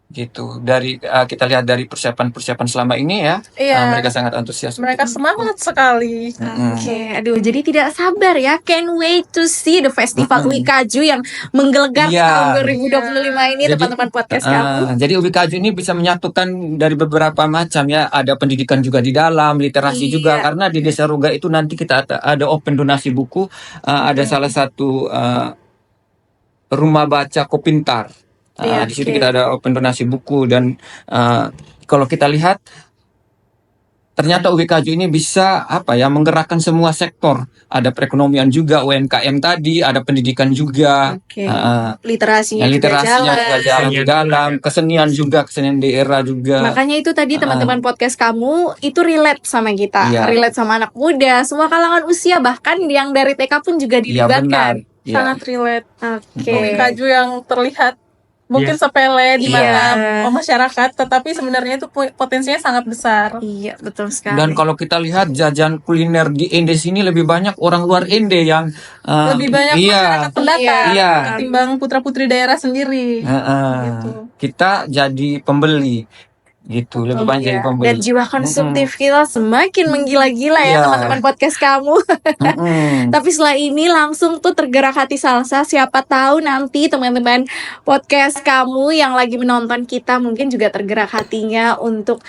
Speaker 2: gitu. Dari kita lihat dari persiapan selama ini ya,
Speaker 4: Iya.
Speaker 2: mereka sangat antusias.
Speaker 4: Mereka semangat sekali.
Speaker 1: Oke, aduh, jadi tidak sabar ya. Can't wait to see the Festival Uwi Kaju yang menggelegar
Speaker 2: Iya.
Speaker 1: tahun 2025 ini,
Speaker 2: Jadi,
Speaker 1: teman-teman podcast kamu.
Speaker 2: Jadi ubi kaju ini bisa menyatukan dari beberapa macam ya. Ada pendidikan juga di dalam, literasi
Speaker 1: Iya.
Speaker 2: juga. Karena di Desa Roga itu nanti kita ada open donasi buku. Ada salah satu rumah baca Kopintar.
Speaker 1: Iya,
Speaker 2: Di situ
Speaker 1: oke.
Speaker 2: kita ada open donasi buku dan kalau kita lihat ternyata ubi kaju ini bisa menggerakkan semua sektor. Ada perekonomian juga, UMKM tadi, ada pendidikan juga.
Speaker 1: Oke. Literasinya
Speaker 2: Yang
Speaker 1: juga
Speaker 2: literasinya
Speaker 1: jalan.
Speaker 2: juga jalan di dalam, kesenian daerah juga.
Speaker 1: Makanya itu tadi teman-teman podcast kamu itu relate sama kita,
Speaker 2: Iya.
Speaker 1: relate sama anak muda, semua kalangan usia, bahkan yang dari TK pun juga
Speaker 2: Iya benar.
Speaker 1: dilibatkan.
Speaker 2: Iya.
Speaker 4: Sangat relate.
Speaker 1: Oke.
Speaker 4: Uwi kaju yang terlihat mungkin sepele di
Speaker 1: Iya.
Speaker 4: mata masyarakat, tetapi sebenarnya itu potensinya sangat besar.
Speaker 1: Iya, betul sekali.
Speaker 2: Dan kalau kita lihat jajan kuliner di Ende sini lebih banyak orang luar Ende yang
Speaker 4: Lebih banyak masyarakat pendatang
Speaker 2: Iya.
Speaker 4: ketimbang putra-putri daerah sendiri. Gitu.
Speaker 2: kita jadi pembeli gitu, lebih banyak jadi pembeli.
Speaker 1: Dan jiwa konsumtif kita semakin menggila-gila ya
Speaker 2: Iya.
Speaker 1: teman-teman podcast kamu. Tapi setelah ini langsung tuh tergerak hati Salsa. Siapa tahu nanti teman-teman podcast kamu yang lagi menonton kita mungkin juga tergerak hatinya untuk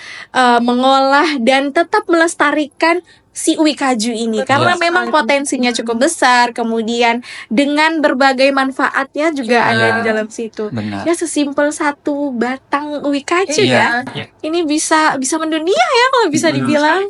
Speaker 1: mengolah dan tetap melestarikan si Uwi Kaju ini,
Speaker 4: Betul
Speaker 1: karena
Speaker 4: sekali.
Speaker 1: memang potensinya cukup besar, kemudian dengan berbagai manfaatnya juga
Speaker 4: Iya.
Speaker 1: ada di dalam situ.
Speaker 2: Benar.
Speaker 1: Ya sesimpel satu batang Uwi Kaju
Speaker 4: Iya.
Speaker 1: ya, ini bisa mendunia ya kalau bisa dibilang.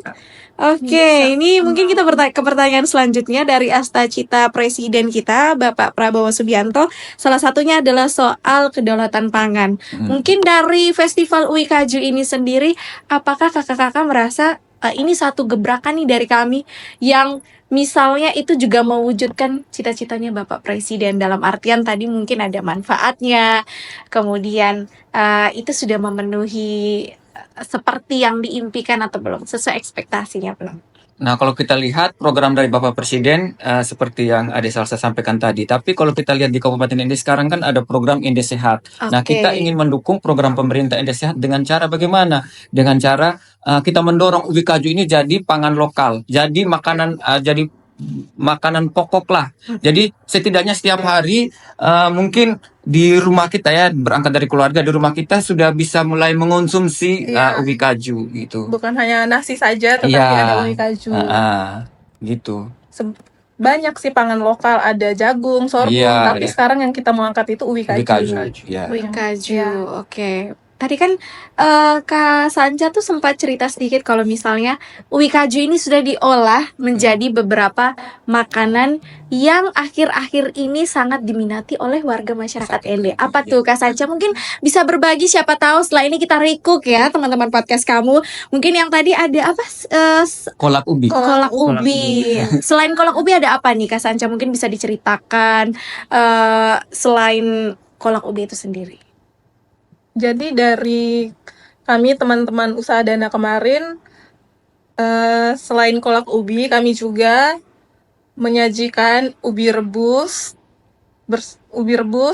Speaker 1: Oke,
Speaker 4: Bisa.
Speaker 1: ini mungkin kita ke pertanyaan selanjutnya dari Asta Cita Presiden kita, Bapak Prabowo Subianto. Salah satunya adalah soal kedaulatan pangan. Mungkin dari Festival Uwi Kaju ini sendiri, apakah kakak-kakak merasa ini satu gebrakan nih dari kami yang misalnya itu juga mewujudkan cita-citanya Bapak Presiden, dalam artian tadi mungkin ada manfaatnya, kemudian itu sudah memenuhi seperti yang diimpikan atau belum, sesuai ekspektasinya belum?
Speaker 2: Nah, kalau kita lihat program dari Bapak Presiden seperti yang Ade Salsa sampaikan tadi, tapi kalau kita lihat di Kabupaten Ende sekarang kan ada program Ende Sehat. Nah,
Speaker 1: Oke.
Speaker 2: kita ingin mendukung program pemerintah Ende Sehat dengan cara bagaimana? Dengan cara kita mendorong Uwi Kaju ini jadi pangan lokal, jadi makanan pokok lah. Jadi setidaknya setiap hari mungkin di rumah kita ya, berangkat dari keluarga, di rumah kita sudah bisa mulai mengonsumsi
Speaker 4: Iya.
Speaker 2: Uwi Kaju gitu.
Speaker 4: Bukan hanya nasi saja, tetapi
Speaker 2: Iya.
Speaker 4: ada Uwi Kaju.
Speaker 2: Gitu.
Speaker 4: Banyak sih pangan lokal, ada jagung, sorghum,
Speaker 2: Iya,
Speaker 4: tapi
Speaker 2: iya.
Speaker 4: sekarang yang kita mau angkat itu Uwi
Speaker 2: Uwi
Speaker 4: Kaju.
Speaker 2: Kaju, ya.
Speaker 1: Uwi Kaju,
Speaker 4: Iya.
Speaker 1: oke. Tadi kan Kak Sanca tuh sempat cerita sedikit kalau misalnya Uwi Kaju ini sudah diolah menjadi beberapa makanan yang akhir-akhir ini sangat diminati oleh warga masyarakat Ende. Apa tuh Kak Sanca? Mungkin bisa berbagi, siapa tahu setelah ini kita recook ya teman-teman podcast kamu. Mungkin yang tadi ada apa?
Speaker 2: Kolak ubi.
Speaker 1: Kolak
Speaker 3: Kolak
Speaker 1: ubi. Selain kolak ubi ada apa nih Kak Sanca? Mungkin bisa diceritakan selain kolak ubi itu sendiri.
Speaker 4: Jadi dari kami teman-teman usaha dana kemarin, selain kolak ubi, kami juga menyajikan ubi rebus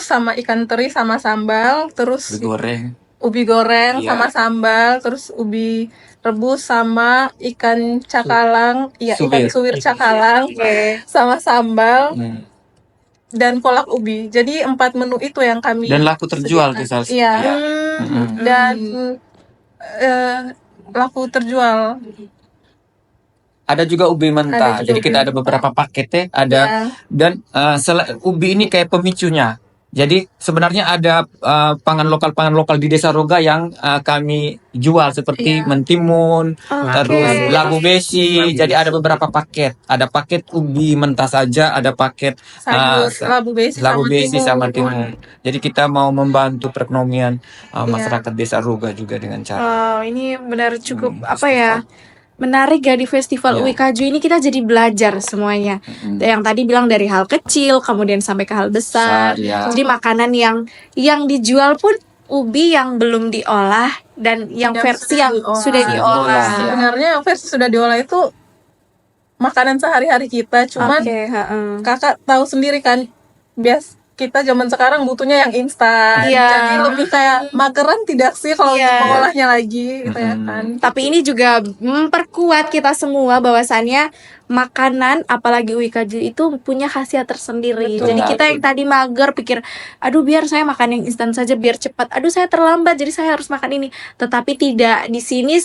Speaker 4: sama ikan teri sama sambal, terus
Speaker 2: Digoreng.
Speaker 4: ubi goreng
Speaker 2: Iya.
Speaker 4: sama sambal, terus ubi rebus sama ikan cakalang, iya ikan suwir cakalang sama sambal dan kolak ubi. Jadi 4 menu itu yang kami
Speaker 2: Dan laku terjual
Speaker 4: sediakan.
Speaker 2: tuh Salsa.
Speaker 4: Iya. Dan laku terjual.
Speaker 2: Ada juga ubi mentah.
Speaker 4: Ada juga
Speaker 2: Jadi
Speaker 4: ubi
Speaker 2: kita ada
Speaker 4: mentah.
Speaker 2: beberapa paketnya, ada
Speaker 4: Ya.
Speaker 2: dan ubi ini kayak pemicunya. Jadi sebenarnya ada pangan lokal di Desa Roga yang kami jual seperti
Speaker 4: Iya.
Speaker 2: mentimun, terus
Speaker 1: Oke.
Speaker 2: labu besi. Jadi ada beberapa paket. Ada paket ubi mentah saja, ada paket
Speaker 4: Sayur, labu besi sama timun.
Speaker 2: timun. Jadi kita mau membantu perekonomian
Speaker 4: Iya.
Speaker 2: masyarakat Desa Roga juga dengan cara
Speaker 1: Oh, ini benar cukup apa ya? Menarik ya, di Festival
Speaker 2: Iya.
Speaker 1: Uwi Kaju ini kita jadi belajar semuanya. Yang tadi bilang dari hal kecil kemudian sampai ke hal besar.
Speaker 2: ya.
Speaker 1: Jadi makanan yang dijual pun ubi yang belum diolah dan yang
Speaker 4: Yang
Speaker 1: versi
Speaker 4: sudah
Speaker 1: yang
Speaker 4: diolah.
Speaker 1: sudah diolah.
Speaker 2: Iya.
Speaker 4: Sebenarnya yang versi sudah diolah itu makanan sehari-hari kita, cuman
Speaker 1: Oke, heeh.
Speaker 4: kakak tahu sendiri kan, kita zaman sekarang butuhnya yang instan.
Speaker 1: Iya.
Speaker 4: Jadi lebih kayak mageran tidak sih kalau
Speaker 1: Iya.
Speaker 4: mengolahnya lagi gitu ya kan.
Speaker 1: Tapi ini juga memperkuat kita semua bahwasannya makanan apalagi Uwi Kaju itu punya khasiat tersendiri.
Speaker 4: Betul.
Speaker 1: Jadi kita yang tadi mager pikir, aduh biar saya makan yang instan saja biar cepat. Aduh saya terlambat jadi saya harus makan ini. Tetapi tidak, di sini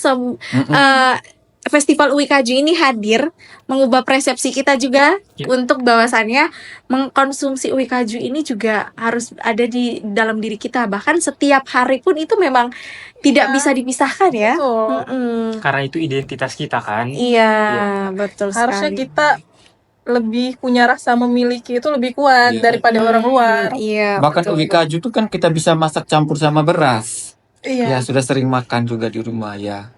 Speaker 1: Festival Uwi Kaju ini hadir mengubah persepsi kita juga untuk bahwasannya mengkonsumsi Uwi Kaju ini juga harus ada di dalam diri kita. Bahkan setiap hari pun itu memang tidak bisa dipisahkan ya.
Speaker 4: Betul.
Speaker 3: Karena itu identitas kita kan.
Speaker 1: Iya, betul
Speaker 4: Harusnya
Speaker 1: sekali.
Speaker 4: kita lebih punya rasa memiliki itu lebih kuat
Speaker 2: Iya.
Speaker 4: daripada orang luar.
Speaker 1: Iya.
Speaker 2: Bahkan
Speaker 1: betul.
Speaker 2: ubi kaju tuh kan kita bisa masak campur sama beras. Ya
Speaker 4: Iya.
Speaker 2: sudah sering makan juga di rumah ya.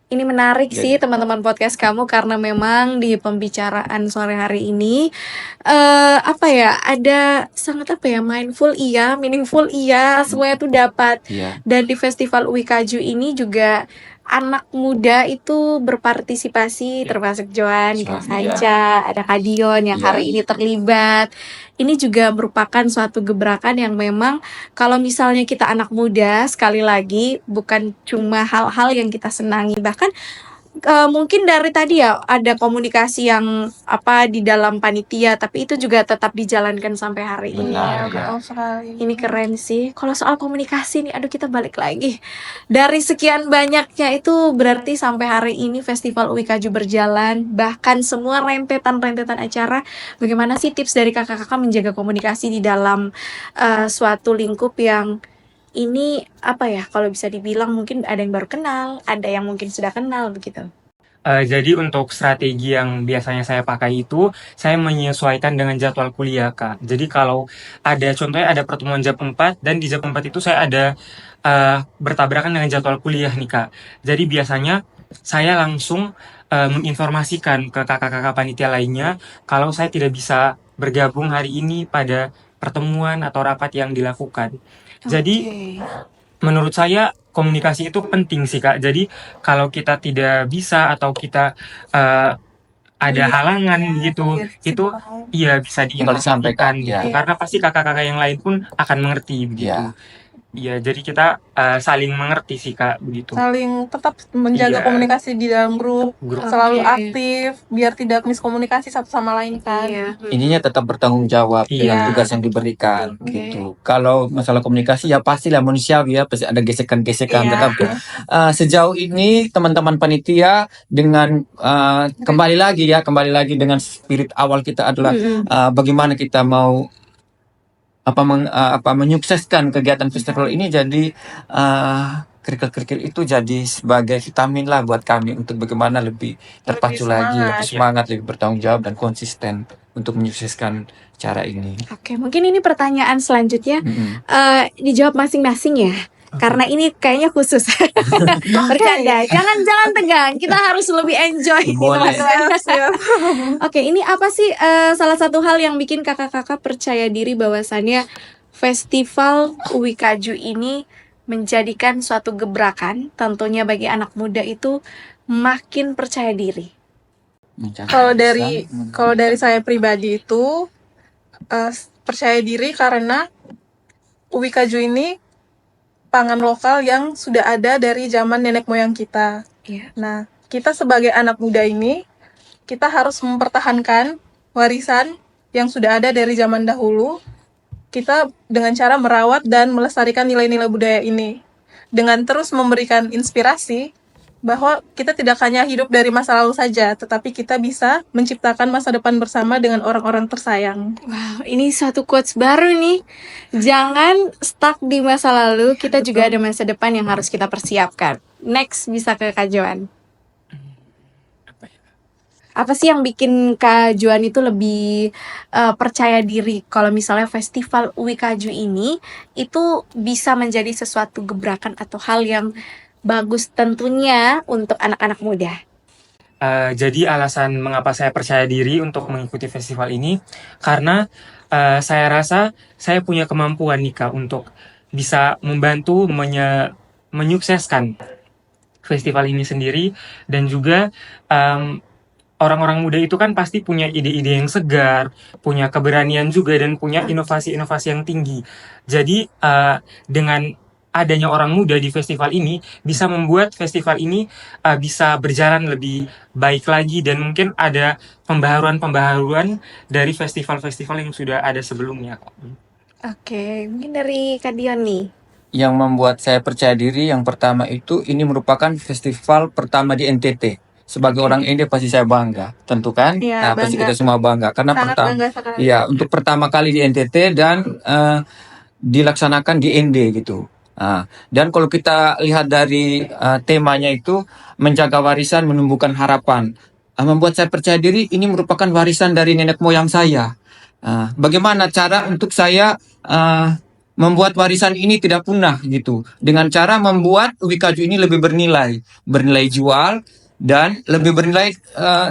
Speaker 1: Ini menarik
Speaker 2: Jadi-
Speaker 1: sih teman-teman podcast kamu, karena memang di pembicaraan sore hari ini ada sangat mindful iya, meaningful iya, semuanya tuh dapat.
Speaker 2: Iya.
Speaker 1: Dan di Festival Uwi Kaju ini juga anak muda itu berpartisipasi, termasuk Joan, Kak Sanca, ada Kak Dion yang
Speaker 2: Iya.
Speaker 1: hari ini terlibat. Ini juga merupakan suatu gebrakan yang memang kalau misalnya kita anak muda, sekali lagi bukan cuma hal-hal yang kita senangi, bahkan Mungkin dari tadi ya ada komunikasi yang apa di dalam panitia, tapi itu juga tetap dijalankan sampai hari ini.
Speaker 2: Benar.
Speaker 4: Iya,
Speaker 2: ya.
Speaker 4: betul sekali.
Speaker 1: Ini keren sih. Kalau soal komunikasi nih, aduh kita balik lagi. Dari sekian banyaknya itu berarti sampai hari ini Festival UIKAJU berjalan, bahkan semua rentetan-rentetan acara. Bagaimana sih tips dari kakak-kakak menjaga komunikasi di dalam suatu lingkup yang ini apa ya? Kalau bisa dibilang mungkin ada yang baru kenal, ada yang mungkin sudah kenal begitu.
Speaker 3: Jadi untuk strategi yang biasanya saya pakai itu, saya menyesuaikan dengan jadwal kuliah, Kak. Jadi kalau contohnya ada pertemuan jam 4, dan di jam 4 itu saya ada bertabrakan dengan jadwal kuliah nih, Kak. Jadi biasanya saya langsung menginformasikan ke kakak-kakak panitia lainnya kalau saya tidak bisa bergabung hari ini pada pertemuan atau rapat yang dilakukan. Jadi menurut saya komunikasi itu penting sih, Kak. Jadi kalau kita tidak bisa atau kita ada halangan gitu, itu iya bisa
Speaker 2: Tinggal disampaikan,
Speaker 3: diinformasikan gitu.
Speaker 2: ya.
Speaker 3: Karena pasti kakak-kakak yang lain pun akan mengerti begitu.
Speaker 2: Ya.
Speaker 3: Iya, jadi kita saling mengerti sih, Kak, begitu.
Speaker 4: Saling tetap menjaga
Speaker 3: Iya.
Speaker 4: komunikasi di dalam grup,
Speaker 3: Grup.
Speaker 4: selalu
Speaker 1: Oke.
Speaker 4: aktif biar tidak miskomunikasi satu sama lain kan.
Speaker 1: Iya.
Speaker 2: Ininya tetap bertanggung jawab
Speaker 3: Iya.
Speaker 2: dengan tugas yang diberikan
Speaker 1: Oke.
Speaker 2: gitu. Kalau masalah komunikasi ya pastilah manusiawi ya, pasti ada gesekan-gesekan.
Speaker 1: Iya.
Speaker 2: Tetapi sejauh ini teman-teman panitia dengan kembali lagi dengan spirit awal kita adalah bagaimana kita mau menyukseskan kegiatan festival ini. Jadi kerikil-kerikil itu jadi sebagai vitamin lah buat kami untuk bagaimana lebih terpacu lagi,
Speaker 4: semangat.
Speaker 2: lebih semangat, lebih bertanggung jawab dan konsisten untuk menyukseskan cara ini.
Speaker 1: Oke, mungkin ini pertanyaan selanjutnya
Speaker 2: Mm-mm.
Speaker 1: dijawab masing-masing ya. Karena ini kayaknya khusus. Bercanda. Jangan tegang. Kita harus lebih enjoy.
Speaker 2: Boleh.
Speaker 1: Oke, ini apa sih salah satu hal yang bikin kakak-kakak percaya diri bahwasannya Festival UIKAJU ini menjadikan suatu gebrakan tentunya bagi anak muda itu makin percaya diri.
Speaker 4: Kalau dari saya pribadi itu percaya diri karena UIKAJU ini pangan lokal yang sudah ada dari zaman nenek moyang kita.
Speaker 1: Iya.
Speaker 4: Nah, kita sebagai anak muda ini, kita harus mempertahankan warisan yang sudah ada dari zaman dahulu. Kita dengan cara merawat dan melestarikan nilai-nilai budaya ini. Dengan terus memberikan inspirasi bahwa kita tidak hanya hidup dari masa lalu saja, tetapi kita bisa menciptakan masa depan bersama dengan orang-orang tersayang.
Speaker 1: Wow, ini satu quotes baru nih. Jangan stuck di masa lalu, kita juga ada masa depan yang harus kita persiapkan. Next, bisa ke Kak Joan. Apa sih yang bikin Kak Joan itu lebih percaya diri kalau misalnya Festival UIKAJU ini itu bisa menjadi sesuatu gebrakan atau hal yang bagus tentunya untuk anak-anak muda?
Speaker 3: Jadi alasan mengapa saya percaya diri untuk mengikuti festival ini, karena saya rasa saya punya kemampuan nih, Kak, untuk bisa membantu menyukseskan festival ini sendiri. Dan juga orang-orang muda itu kan pasti punya ide-ide yang segar, punya keberanian juga, dan punya inovasi-inovasi yang tinggi. Jadi dengan adanya orang muda di festival ini bisa membuat festival ini bisa berjalan lebih baik lagi, dan mungkin ada pembaharuan dari festival-festival yang sudah ada sebelumnya.
Speaker 1: Oke, mungkin dari Kak Dion nih.
Speaker 2: Yang membuat saya percaya diri yang pertama itu ini merupakan festival pertama di NTT. Sebagai orang NTT pasti saya bangga, tentu kan?
Speaker 4: Iya,
Speaker 2: Pasti
Speaker 4: bangga.
Speaker 2: kita semua bangga karena
Speaker 4: Sangat
Speaker 2: pertama,
Speaker 4: bangga sekali.
Speaker 2: iya, untuk pertama kali di NTT dan dilaksanakan di ND gitu. Dan kalau kita lihat dari temanya itu menjaga warisan, menumbuhkan harapan, membuat saya percaya diri ini merupakan warisan dari nenek moyang saya. Bagaimana cara untuk saya membuat warisan ini tidak punah gitu, dengan cara membuat UIKAJU ini lebih bernilai jual dan lebih bernilai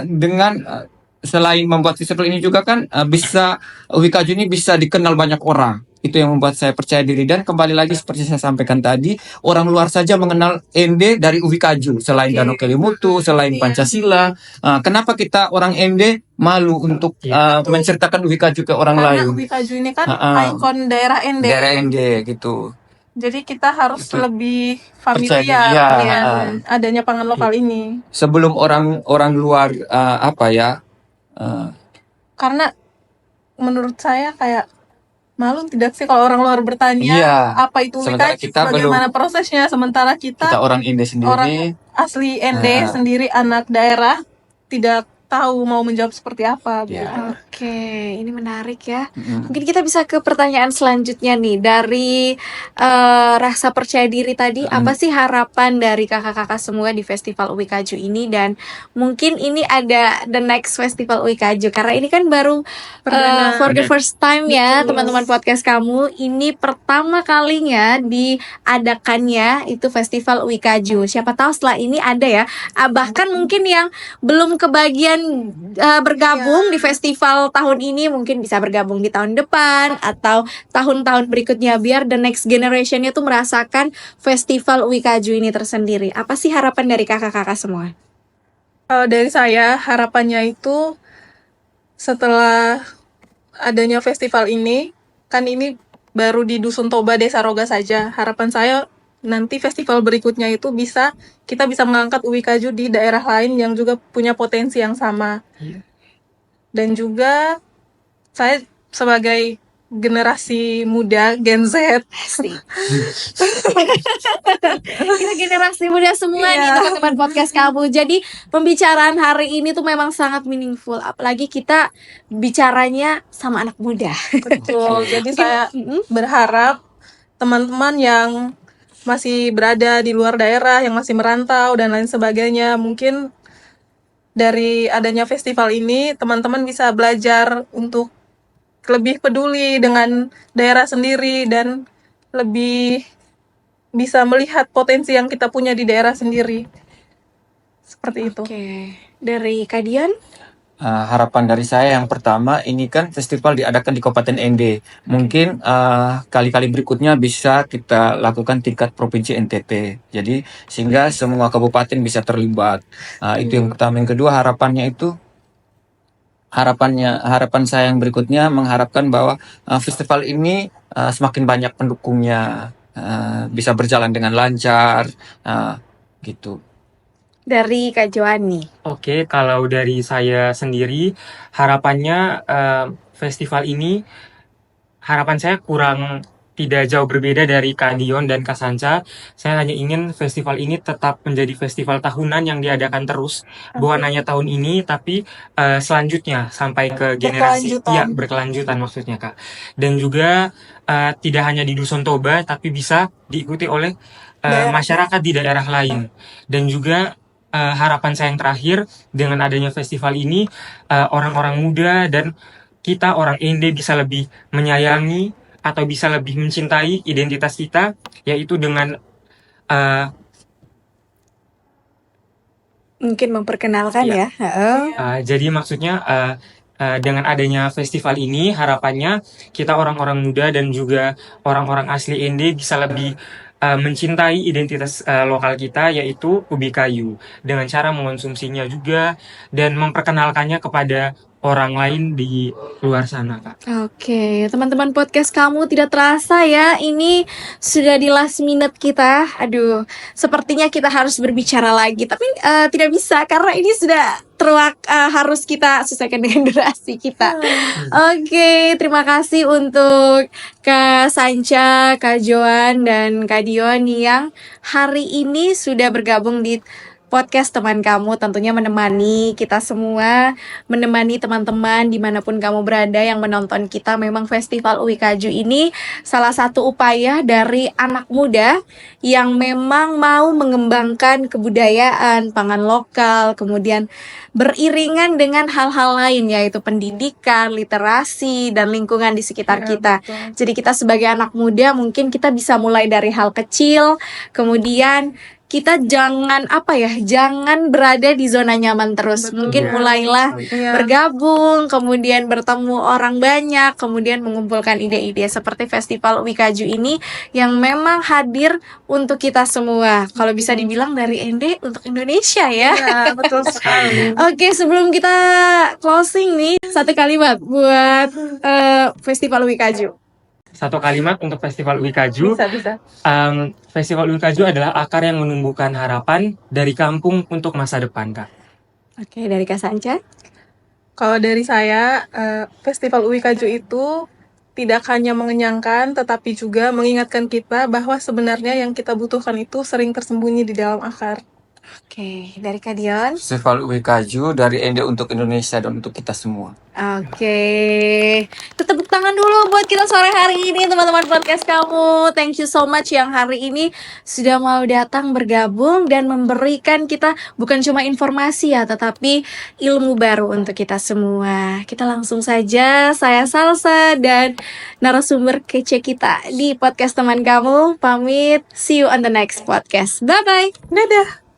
Speaker 2: dengan selain membuat festival ini juga kan bisa UIKAJU ini bisa dikenal banyak orang. Itu yang membuat saya percaya diri. Dan kembali lagi seperti saya sampaikan tadi, orang luar saja mengenal ND dari UIKAJU selain Danau Kelimutu, selain Pancasila. Kenapa kita orang ND malu untuk menceritakan UIKAJU ke orang
Speaker 4: Karena
Speaker 2: lain?
Speaker 4: UIKAJU ini kan
Speaker 2: Ah,
Speaker 4: ikon daerah ND.
Speaker 2: Daerah ND gitu.
Speaker 4: Jadi kita harus
Speaker 2: Betul.
Speaker 4: lebih
Speaker 2: Percaya diri,
Speaker 4: familiar
Speaker 2: ya.
Speaker 4: dengan adanya pangan lokal ini.
Speaker 2: Sebelum orang luar
Speaker 4: Karena menurut saya kayak malu tidak sih kalau orang luar bertanya
Speaker 2: iya,
Speaker 4: apa itu
Speaker 2: sementara
Speaker 4: WKJ,
Speaker 2: kita belum,
Speaker 4: bagaimana prosesnya, sementara
Speaker 2: kita orang Indo
Speaker 4: orang
Speaker 2: sendiri.
Speaker 4: asli ND
Speaker 2: Ah,
Speaker 4: sendiri, anak daerah, tidak tahu mau menjawab seperti apa gitu.
Speaker 2: ya.
Speaker 1: Oke, ini menarik ya.
Speaker 2: Mm.
Speaker 1: Mungkin kita bisa ke pertanyaan selanjutnya nih. Dari rasa percaya diri tadi, apa sih harapan dari kakak-kakak semua di Festival Uwi Kaju ini? Dan mungkin ini ada the next Festival Uwi Kaju, karena ini kan baru
Speaker 4: Perdana.
Speaker 1: for the first time ya,
Speaker 4: Betul.
Speaker 1: teman-teman podcast kamu. Ini pertama kalinya diadakannya itu Festival Uwi Kaju. Siapa tahu setelah ini ada ya. Bahkan mungkin yang belum kebagian bergabung di festival tahun ini mungkin bisa bergabung di tahun depan atau tahun-tahun berikutnya, biar the next generation-nya tuh merasakan Festival Uwi Kaju ini tersendiri. Apa sih harapan dari kakak-kakak semua?
Speaker 4: Kalau dari saya, harapannya itu setelah adanya festival ini, kan ini baru di Dusun Toba Desa Roga saja. Harapan saya nanti festival berikutnya itu kita bisa mengangkat Uwi Kaju di daerah lain yang juga punya potensi yang sama.
Speaker 3: Iya.
Speaker 4: Dan juga saya sebagai generasi muda Gen Z,
Speaker 1: Kita generasi muda semua nih
Speaker 4: Iya.
Speaker 1: teman-teman podcast kamu. Jadi pembicaraan hari ini tuh memang sangat meaningful. Apalagi kita bicaranya sama anak muda.
Speaker 4: betul. Jadi saya
Speaker 1: Mm-mm.
Speaker 4: berharap teman-teman yang masih berada di luar daerah, yang masih merantau dan lain sebagainya, mungkin dari adanya festival ini teman-teman bisa belajar untuk lebih peduli dengan daerah sendiri dan lebih bisa melihat potensi yang kita punya di daerah sendiri. Seperti itu.
Speaker 1: Oke, dari Kak Dian?
Speaker 2: Harapan dari saya yang pertama, ini kan festival diadakan di Kabupaten ND. Mungkin kali-kali berikutnya bisa kita lakukan tingkat provinsi NTT. Jadi sehingga semua kabupaten bisa terlibat. Itu yang pertama. Yang kedua, harapan saya yang berikutnya mengharapkan bahwa festival ini semakin banyak pendukungnya, bisa berjalan dengan lancar, gitu.
Speaker 1: Dari Kak Joani.
Speaker 3: Oke, kalau dari saya sendiri, harapannya festival ini, harapan saya kurang tidak jauh berbeda dari Kak Dion dan Kak Sanca. Saya hanya ingin festival ini tetap menjadi festival tahunan yang diadakan terus, bukan hanya tahun ini, tapi selanjutnya sampai ke generasi,
Speaker 4: Berkelanjutan.
Speaker 3: ya berkelanjutan maksudnya Kak. Dan juga tidak hanya di Dusun Toba, tapi bisa diikuti oleh
Speaker 4: Daerah.
Speaker 3: masyarakat di daerah lain. Dan juga harapan saya yang terakhir dengan adanya festival ini, orang-orang muda dan kita orang ND bisa lebih menyayangi atau bisa lebih mencintai identitas kita, yaitu dengan
Speaker 1: Mungkin memperkenalkan
Speaker 3: Iya.
Speaker 1: ya. Heeh.
Speaker 3: jadi maksudnya dengan adanya festival ini, harapannya kita orang-orang muda dan juga orang-orang asli ND bisa lebih mencintai identitas lokal kita, yaitu ubi kayu, dengan cara mengonsumsinya juga dan memperkenalkannya kepada orang lain di luar sana, Kak.
Speaker 1: Oke, teman-teman podcast kamu, tidak terasa ya, ini sudah di last minute kita. Aduh, sepertinya kita harus berbicara lagi, tapi tidak bisa karena ini sudah harus kita sesuaikan dengan durasi kita. Oke, terima kasih untuk Kak Sanca, Kak Joan, dan Kak Dion yang hari ini sudah bergabung di podcast teman kamu, tentunya menemani kita semua, menemani teman-teman dimanapun kamu berada yang menonton kita. Memang Festival Uwi Kaju ini salah satu upaya dari anak muda yang memang mau mengembangkan kebudayaan, pangan lokal, kemudian beriringan dengan hal-hal lain, yaitu pendidikan, literasi, dan lingkungan di sekitar kita.
Speaker 4: Betul.
Speaker 1: Jadi kita sebagai anak muda mungkin kita bisa mulai dari hal kecil, kemudian kita jangan berada di zona nyaman terus.
Speaker 4: Betul.
Speaker 1: Mungkin mulailah
Speaker 4: Iya.
Speaker 1: bergabung, kemudian bertemu orang banyak, kemudian mengumpulkan ide-ide seperti Festival Uwi Kaju ini yang memang hadir untuk kita semua. Kalau bisa dibilang dari ND untuk Indonesia ya.
Speaker 4: Iya, betul sekali.
Speaker 1: Oke, sebelum kita closing nih, satu kalimat buat Festival Uwi Kaju.
Speaker 3: satu kalimat untuk Festival UI Kaju.
Speaker 4: Bisa.
Speaker 3: Festival UI Kaju adalah akar yang menumbuhkan harapan dari kampung untuk masa depan, Kak.
Speaker 1: Oke, dari Kak Sanca.
Speaker 4: Kalau dari saya, Festival UI Kaju itu tidak hanya mengenyangkan, tetapi juga mengingatkan kita bahwa sebenarnya yang kita butuhkan itu sering tersembunyi di dalam akar.
Speaker 1: Oke, dari Kak Dion.
Speaker 2: Festival UI Kaju dari Ende untuk Indonesia dan untuk kita semua.
Speaker 1: Oke, tepuk tangan dulu buat kita sore hari ini teman-teman podcast kamu. Thank you so much yang hari ini sudah mau datang bergabung dan memberikan kita bukan cuma informasi ya, tetapi ilmu baru untuk kita semua. Kita langsung saja, saya Salsa dan narasumber kece kita di podcast teman kamu pamit. See you on the next podcast. Bye bye.
Speaker 4: Dadah!